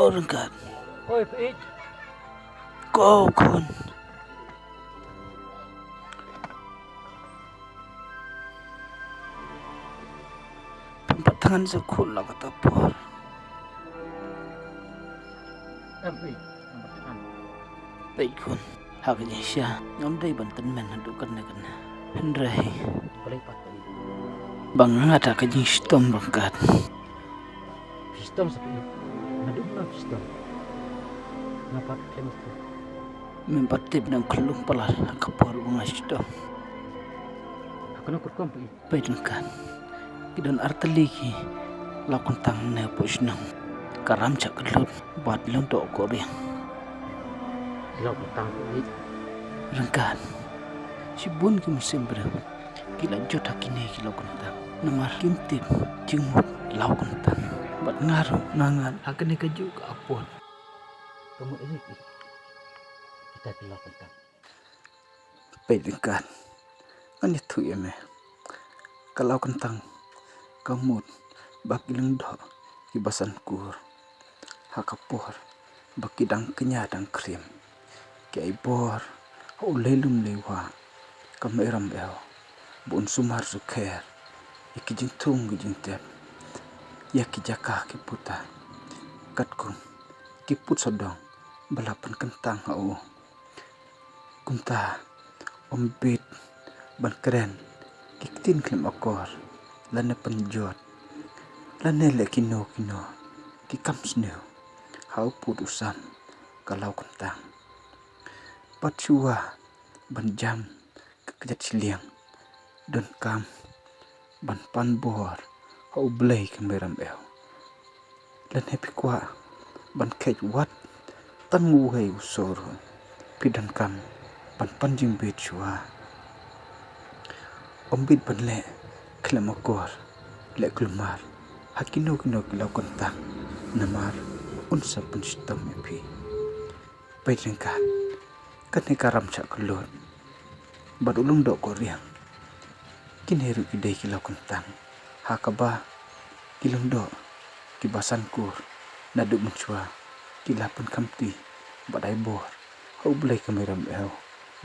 rừng cạn. Ôi phải Cô khôn. Tempat tangan sekul lah kata por. Tapi nomor tekan. Baik kun. Haknya siya. Ngam day bantan men hadukan na kan. Hendrai. Boleh pakai Bang ngata kajing stom rengkat. sistem seperti ngaduk na sistem. Ngapat kemas tu. Mempatip ng kulung pala kapor mga stom. Aku nak kurang pergi. Baik rengkat. Kidan artaliki. Lakon tang na po sinang. Karam cak kelut. Buat lang do ko riang. Lau petang pergi. Rengkat. Si bun ki musim berau. Kila jot hakine kila kuntang. Namar kintip jengmut lau kuntang. Bat ngaruh nangan hakane kaju ke apon. Kamu ini kita lau petang. Baik rengkat. Kan itu ya me. Kalau kentang kamut bakilang do kibasan kur. Hakapor bakidang kenyadang krim. Kiai bor ulelum lewa kameram el. Bun sumar zuker. Iki jingtung jingtep. Ya kijaka kiputa. Katkun kiput sodong balapan kentang au. Kunta ombit ban keren kiktin klim akor lana penjot lana le kino kikam sneu hau put usam kalau kentang pachua ban jam kekejat siliang dan kam ban pan bor hau blai kemeram el lan happy kwa ban kej wat tan ngu hei usor pidan kam ban panjing bet chua ombit ban le klemakor le klumar hakino kino kilau kentang namar unsa pun sistem pi paidengkan kan karam cak kelot badulung dok koriang kineru kidai kilau kentang hakaba kilung dok kibasan kur naduk mencua kilapun kamti badai bor hau blai kameram el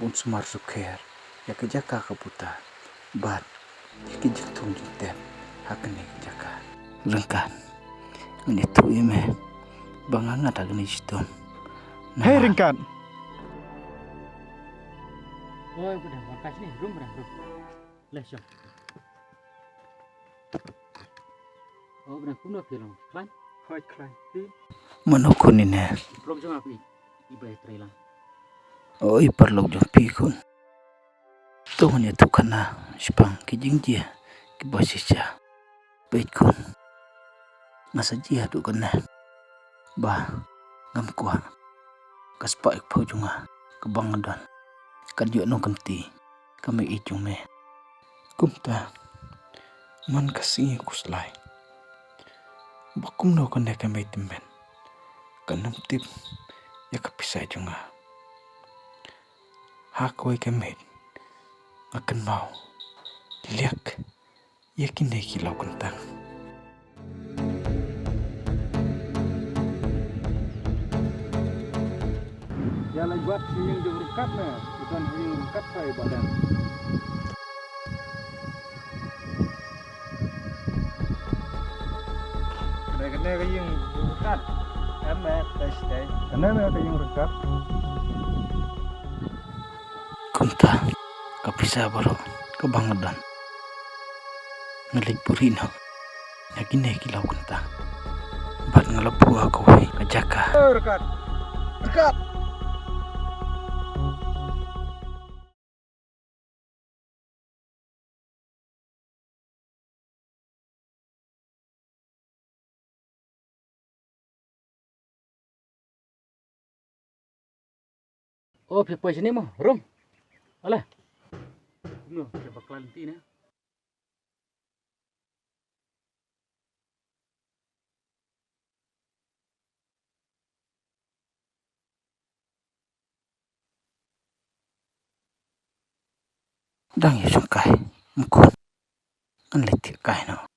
bun sumar suker ya kejaka kaputa bat kijengtung jingtep hakane kejaka rengkan ini tu ime bangang ada gani sistem. Hei Ringkat. Oh, udah makas nih, rum. Lesyo. Oh, benar kuno film. Kan? Hoi klai. Manukun ini. Belum jangan pergi. Ibai trailer. Oh, iparlog jong pikun. Tuhun ya tukana sipang kijingjia kibasisya. Baitkun. Ngasajia tukana. Bah, ngam kuah. Kaspa ik pojunga kebangadan. Kan yuk no kenti. Kami ijung me. Kumta. Man kasih kuslai. Bakum no kan deka me timben. Kanam tip. Ya kapisai junga. Hakoi kemet. Akan mau. Liak. Yakin dek kilau kentang. Ya lagi buat yang diberkat na, bukan yang berkat saya badan. Kena yang berkat, emak tes deh. Kena yang berkat. Kunta. Kapisa baro. Kebangadan. Ngelik purino. Yakin dek kilau kentang. Bat ngelepu aku kajaka. Berkat. Berkat. Oh, pergi sini mah, rum. Alah. No, coba kelanti nih. Dang ya sungkai. Mukun. An letik kai no.